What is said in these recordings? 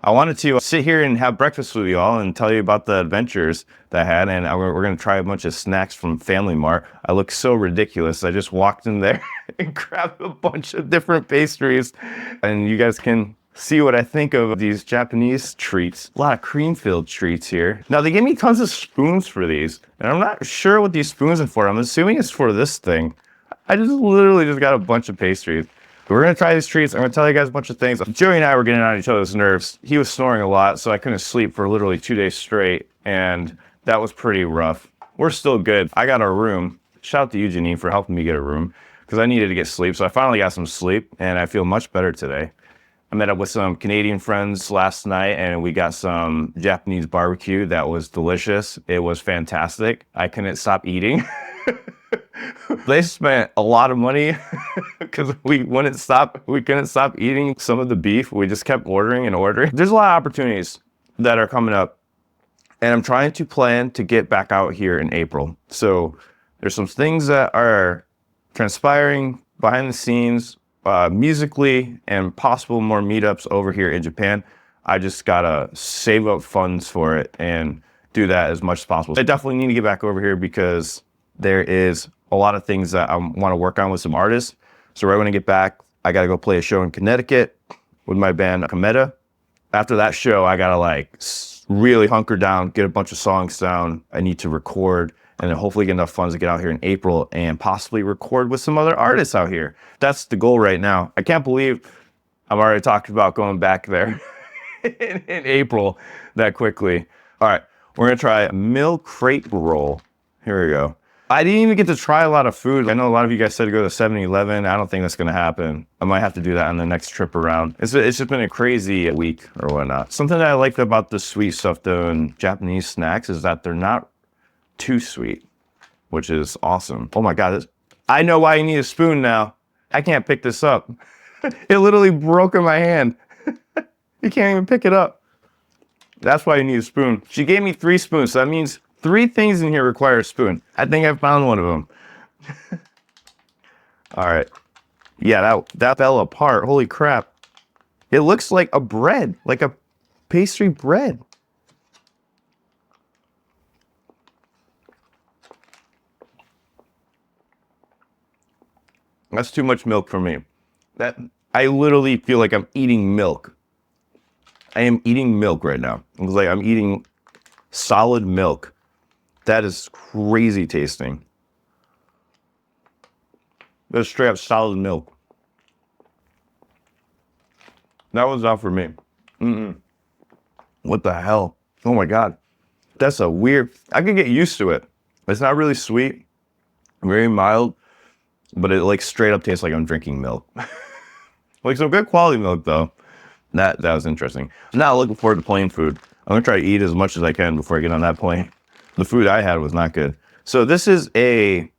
I wanted to sit here and have breakfast with you all and tell you about the adventures that I had. And we're going to try a bunch of snacks from Family Mart. I look so ridiculous. I just walked in there and grabbed a bunch of different pastries. And you guys can see what I think of these Japanese treats. A lot of cream-filled treats here. Now, they gave me tons of spoons for these. And I'm not sure what these spoons are for. I'm assuming it's for this thing. I just literally just got a bunch of pastries. We're going to try these treats. I'm going to tell you guys a bunch of things. Joey and I were getting on each other's nerves. He was snoring a lot, so I couldn't sleep for literally 2 days straight, and that was pretty rough. We're still good. I got our room. Shout out to you, Janine, for helping me get a room, because I needed to get sleep, so I finally got some sleep, and I feel much better today. I met up with some Canadian friends last night, and we got some Japanese barbecue that was delicious. It was fantastic. I couldn't stop eating. They spent a lot of money because we couldn't stop eating some of the beef. We just kept ordering and ordering. There's a lot of opportunities that are coming up, and I'm trying to plan to get back out here in April. So there's some things that are transpiring behind the scenes, musically, and possible more meetups over here in Japan. I just gotta save up funds for it and do that as much as possible. I definitely need to get back over here because there is a lot of things that I want to work on with some artists. So right when I get back, I got to go play a show in Connecticut with my band Kometa. After that show, I got to really hunker down, get a bunch of songs down. I need to record and then hopefully get enough funds to get out here in April and possibly record with some other artists out here. That's the goal right now. I can't believe I've already talked about going back there in April that quickly. All right, we're going to try a milk crepe roll. Here we go. I didn't even get to try a lot of food. I know a lot of you guys said to go to 7-Eleven. I don't think that's going to happen. I might have to do that on the next trip around. It's just been a crazy week or whatnot. Something that I liked about the sweet stuff though in Japanese snacks is that they're not too sweet, which is awesome. Oh my God. I know why you need a spoon now. I can't pick this up. It literally broke in my hand. You can't even pick it up. That's why you need a spoon. She gave me 3 spoons, so that means 3 things in here require a spoon. I think I found one of them. All right. Yeah, that fell apart. Holy crap. It looks like a bread, like a pastry bread. That's too much milk for me. I literally feel like I'm eating milk. I am eating milk right now. It's like I'm eating solid milk. That is crazy tasting. That's straight up solid milk. That was not for me. What the hell? Oh my God. That's a weird, I could get used to it. It's not really sweet, very mild, but it like straight up tastes like I'm drinking milk. Like some good quality milk though. That was interesting. Now looking forward to plane food. I'm gonna try to eat as much as I can before I get on that plane. The food I had was not good. So this is a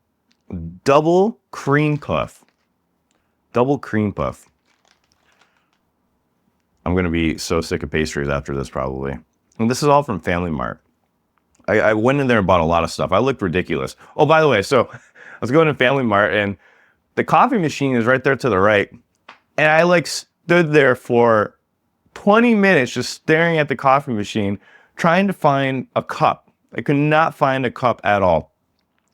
double cream puff. Double cream puff. I'm going to be so sick of pastries after this probably. And this is all from Family Mart. I went in there and bought a lot of stuff. I looked ridiculous. Oh, by the way, so I was going to Family Mart and the coffee machine is right there to the right. And I like stood there for 20 minutes just staring at the coffee machine, trying to find a cup. I could not find a cup at all.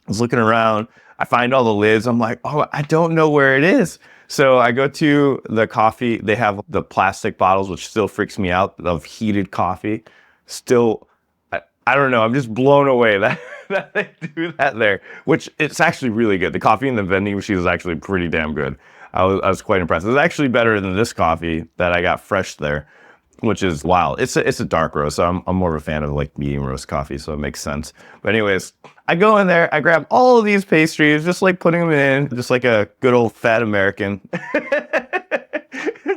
I was looking around. I find all the lids. I'm like, oh, I don't know where it is. So I go to the coffee. They have the plastic bottles, which still freaks me out, of heated coffee. Still, I don't know. I'm just blown away that they do that there, which it's actually really good. The coffee in the vending machine is actually pretty damn good. I was quite impressed. It's actually better than this coffee that I got fresh there, which is wild. It's a dark roast, so I'm more of a fan of like medium roast coffee, so it makes sense. But anyways, I go in there, I grab all of these pastries, just like putting them in, just like a good old fat American.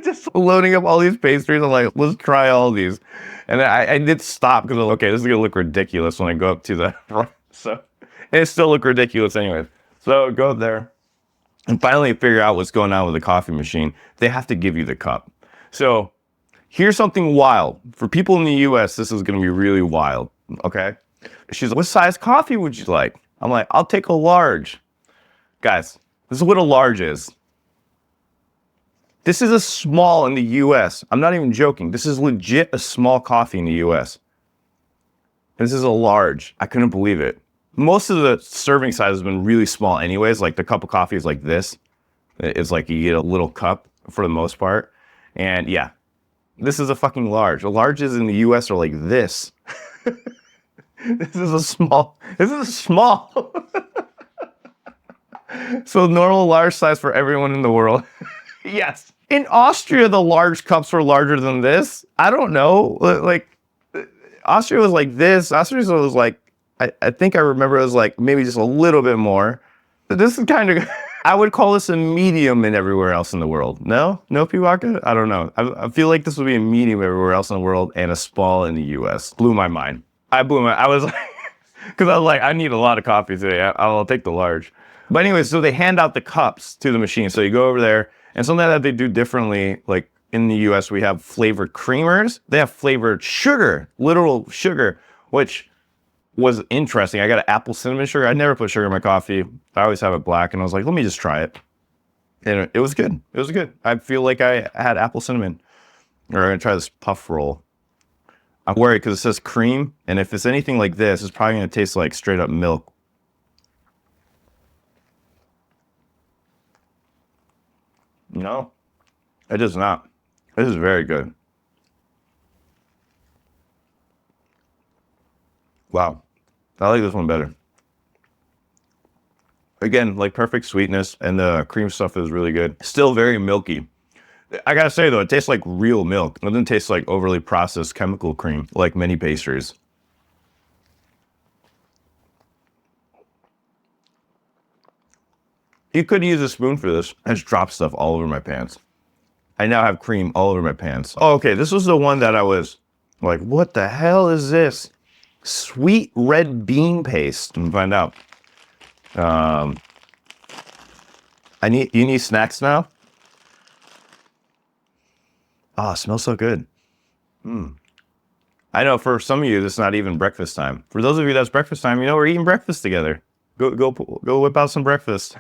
Just loading up all these pastries. I'm like, let's try all these. And I did stop because I'm like, okay, this is gonna look ridiculous when I go up to the front. So it still look ridiculous anyways. So go up there and finally figure out what's going on with the coffee machine. They have to give you the cup. So here's something wild. For people in the US, this is gonna be really wild, okay? She's like, what size coffee would you like? I'm like, I'll take a large. Guys, this is what a large is. This is a small in the US. I'm not even joking. This is legit a small coffee in the US. This is a large. I couldn't believe it. Most of the serving size has been really small anyways. Like the cup of coffee is like this. It's like you get a little cup for the most part. And yeah, this is a fucking large. The larges in the US are like this. This is a small. This is a small. So normal large size for everyone in the world. Yes. In Austria, the large cups were larger than this. I don't know. Like, Austria was like this. Austria was like, I think I remember it was like maybe just a little bit more. But this is kind of, I would call this a medium in everywhere else in the world. No? No, Piwaka? I don't know. I feel like this would be a medium everywhere else in the world and a small in the US. Blew my mind. I was like, because I was like, I need a lot of coffee today. I'll take the large. But anyway, so they hand out the cups to the machine. So you go over there, and something that they do differently, like in the US, we have flavored creamers. They have flavored sugar, literal sugar, which was interesting. I got an apple cinnamon sugar. I never put sugar in my coffee. I always have it black, and I was like, let me just try it. And it was good. It was good. I feel like I had apple cinnamon. Or I'm gonna try this puff roll. I'm worried because it says cream, and if it's anything like this, it's probably gonna taste like straight up milk. No, it does not. This is very good. Wow, I like this one better. Again, like perfect sweetness, and the cream stuff is really good. Still very milky. I gotta say though, it tastes like real milk. It doesn't taste like overly processed chemical cream like many pastries. You could use a spoon for this. I just dropped stuff all over my pants. I now have cream all over my pants. Oh, okay, this was the one that I was like, what the hell is this? Sweet red bean paste. Let me find out. You need snacks now? Oh, it smells so good. I know for some of you, it's not even breakfast time. For those of you that's breakfast time, you know, we're eating breakfast together. Go whip out some breakfast.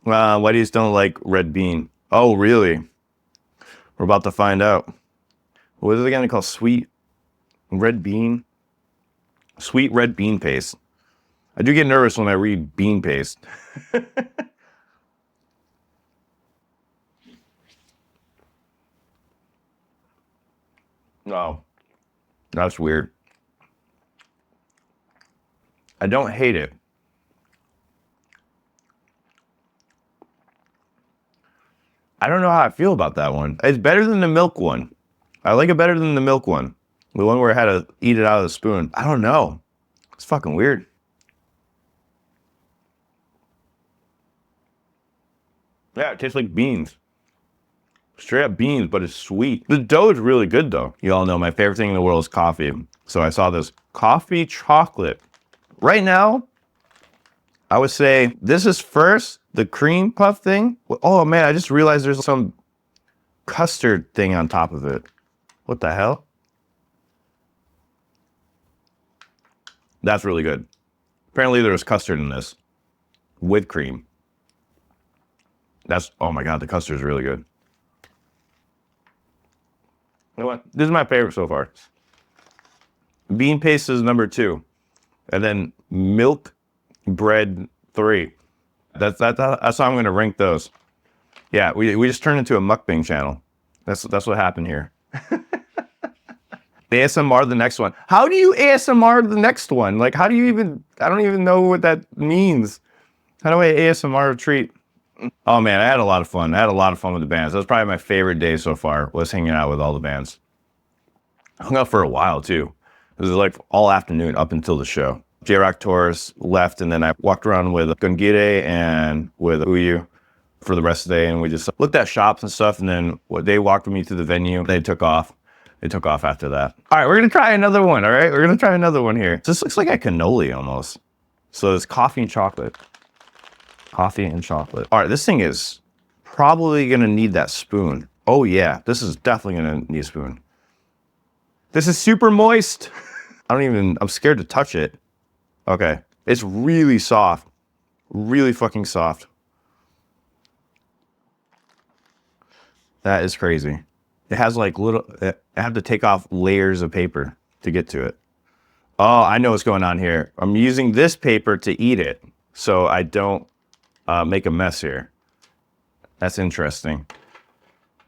Why do you don't like red bean? Oh, really? We're about to find out. What is it again called? Sweet red bean? Sweet red bean paste. I do get nervous when I read bean paste. No, that's weird. I don't hate it. I don't know how I feel about that one. It's better than the milk one. I like it better than the milk one. The one where I had to eat it out of the spoon. I don't know. It's fucking weird. Yeah, it tastes like beans. Straight up beans, but it's sweet. The dough is really good though. You all know my favorite thing in the world is coffee. So I saw this coffee chocolate. Right now, I would say this is first, the cream puff thing. Oh man, I just realized there's some custard thing on top of it. What the hell? That's really good. Apparently there's custard in this with cream. Oh my God, the custard is really good. You know what? This is my favorite so far. Bean paste is number 2. And then milk bread 3. That's how I'm gonna rank those. Yeah, we just turned into a mukbang channel. That's what happened here. ASMR the next one. How do you ASMR the next one? Like, how do you even? I don't even know what that means. How do I ASMR a treat? Oh man, I had a lot of fun. I had a lot of fun with the bands. That was probably my favorite day so far. Was hanging out with all the bands. I hung out for a while too. It was like all afternoon up until the show. J-Rock Tours left, and then I walked around with Gungire and with Uyu for the rest of the day, and we just looked at shops and stuff, and then they walked with me to the venue. They took off. They took off after that. All right, we're gonna try another one, all right? We're gonna try another one here. This looks like a cannoli almost. So it's coffee and chocolate. Coffee and chocolate. All right, this thing is probably gonna need that spoon. Oh yeah, this is definitely gonna need a spoon. This is super moist. I'm scared to touch it. Okay, it's really soft. Really fucking soft. That is crazy. It has like I have to take off layers of paper to get to it. Oh, I know what's going on here. I'm using this paper to eat it so I don't make a mess here. That's interesting.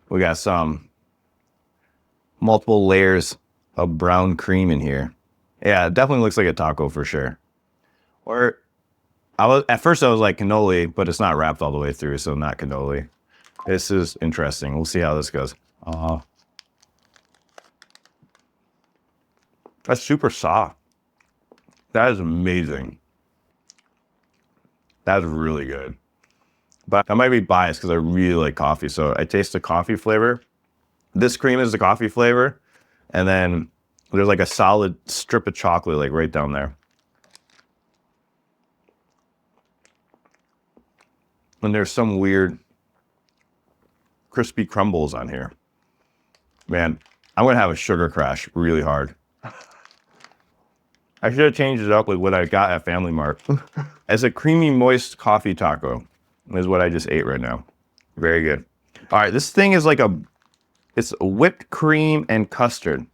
We got some multiple layers of brown cream in here. Yeah, it definitely looks like a taco for sure. Or at first I was like cannoli, but it's not wrapped all the way through, so not cannoli. This is interesting. We'll see how this goes. That's super soft. That is amazing. That's really good. But I might be biased because I really like coffee, so I taste the coffee flavor. This cream is the coffee flavor, and then there's like a solid strip of chocolate like right down there. And there's some weird crispy crumbles on here. Man, I'm gonna have a sugar crash really hard. I should have changed it up with what I got at Family Mart. As a creamy, moist coffee taco is what I just ate right now. Very good. All right, this thing is like it's whipped cream and custard.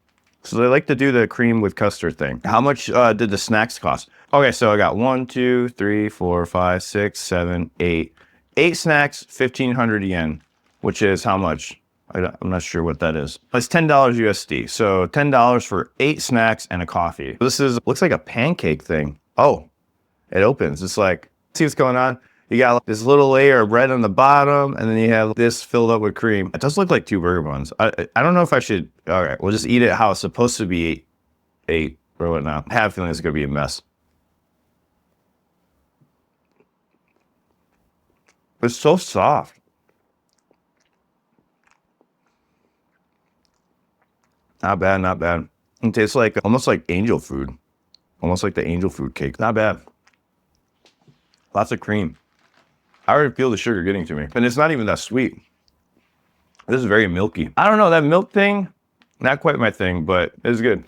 So they like to do the cream with custard thing. How much did the snacks cost? Okay, so I got 1, 2, 3, 4, 5, 6, 7, 8. 8 snacks, 1,500 yen, which is how much? I'm not sure what that is. It's $10 USD. So $10 for 8 snacks and a coffee. This looks like a pancake thing. Oh, it opens. It's like, see what's going on? You got this little layer of bread on the bottom, and then you have this filled up with cream. It does look like 2 burger buns. I don't know if I should. All right, we'll just eat it how it's supposed to be ate or whatnot. I have a feeling it's going to be a mess. It's so soft. Not bad, not bad. It tastes like almost like angel food. Almost like the angel food cake. Not bad. Lots of cream. I already feel the sugar getting to me. And it's not even that sweet. This is very milky. I don't know, that milk thing, not quite my thing, but it's good.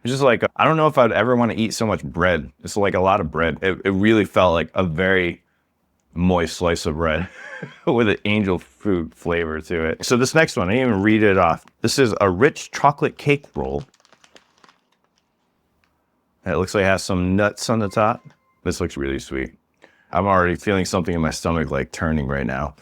It's just like, I don't know if I'd ever want to eat so much bread. It's like a lot of bread. It really felt like a very moist slice of bread with an angel food flavor to it. So this next one, I didn't even read it off. This is a rich chocolate cake roll. It looks like it has some nuts on the top. This looks really sweet. I'm already feeling something in my stomach like turning right now.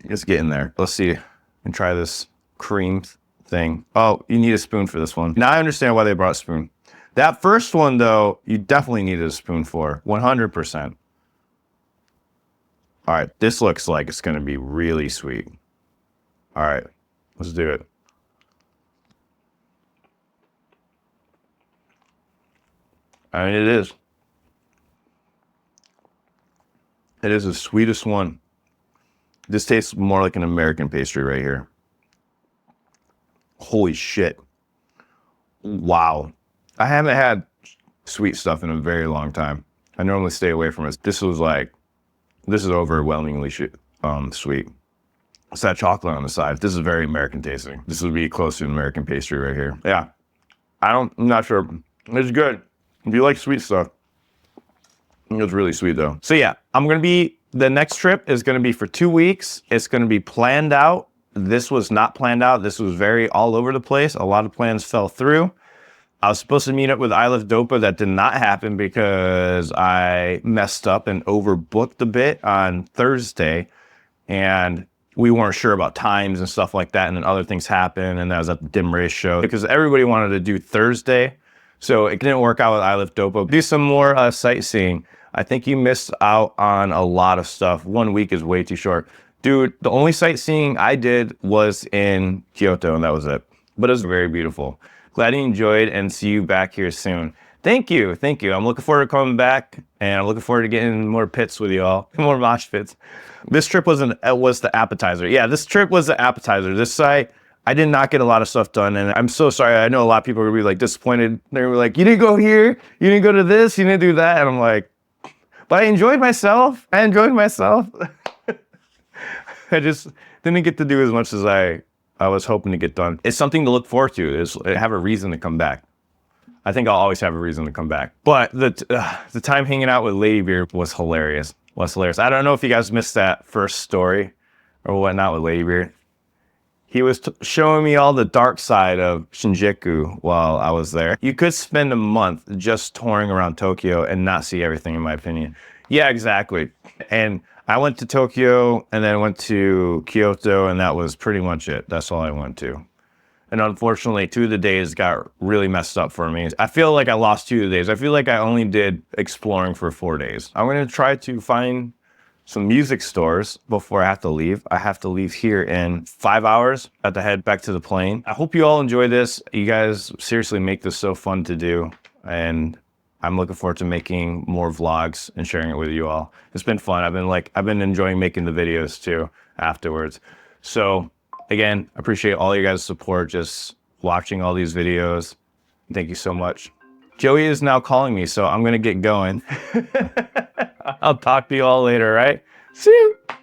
It's getting there. Let's see and try this cream thing. Oh, you need a spoon for this one. Now I understand why they brought a spoon. That first one though, you definitely needed a spoon for 100%. All right, this looks like it's gonna be really sweet. All right, let's do it. I mean, it is. It is the sweetest one. This tastes more like an American pastry right here. Holy shit. Wow. I haven't had sweet stuff in a very long time. I normally stay away from it. This is overwhelmingly sweet. It's that chocolate on the side. This is very American tasting. This would be close to an American pastry right here. Yeah. I'm not sure. It's good. If you like sweet stuff. It's really sweet though. So yeah, the next trip is gonna be for 2 weeks. It's gonna be planned out. This was not planned out. This was very all over the place. A lot of plans fell through. I was supposed to meet up with I Love Dopa. That did not happen because I messed up and overbooked a bit on Thursday. And we weren't sure about times and stuff like that. And then other things happened. And that was at the Dim Race show because everybody wanted to do Thursday. So it didn't work out with I Love Dopa. Do some more sightseeing. I think you missed out on a lot of stuff. 1 week is way too short. Dude, the only sightseeing I did was in Kyoto and that was it. But it was very beautiful. Glad you enjoyed and see you back here soon. Thank you, thank you. I'm looking forward to coming back and I'm looking forward to getting more pits with y'all, more mosh pits. This trip was the appetizer. Yeah, this trip was the appetizer. This site, I did not get a lot of stuff done and I'm so sorry. I know a lot of people are gonna be like disappointed. They were like, you didn't go here, you didn't go to this, you didn't do that. And I'm like, but I enjoyed myself. I just didn't get to do as much as I was hoping to get done. It's something to look forward to. Have a reason to come back. I think I'll always have a reason to come back. But the time hanging out with Lady Beer was hilarious. I don't know if you guys missed that first story or whatnot with Lady Beer. He was showing me all the dark side of Shinjuku while I was there. You could spend a month just touring around Tokyo and not see everything, in my opinion. Yeah, exactly. And I went to Tokyo and then went to Kyoto, and that was pretty much it. That's all I went to. And unfortunately, 2 of the days got really messed up for me. I feel like I lost 2 of the days. I feel like I only did exploring for 4 days. I'm going to try to find some music stores before I have to leave. I have to leave here in 5 hours. I have to head back to the plane. I hope you all enjoy this. You guys seriously make this so fun to do. And I'm looking forward to making more vlogs and sharing it with you all. It's been fun. I've been enjoying making the videos too afterwards. So again, I appreciate all you guys' support, just watching all these videos. Thank you so much. Joey is now calling me, so I'm gonna get going. I'll talk to you all later, right? See you.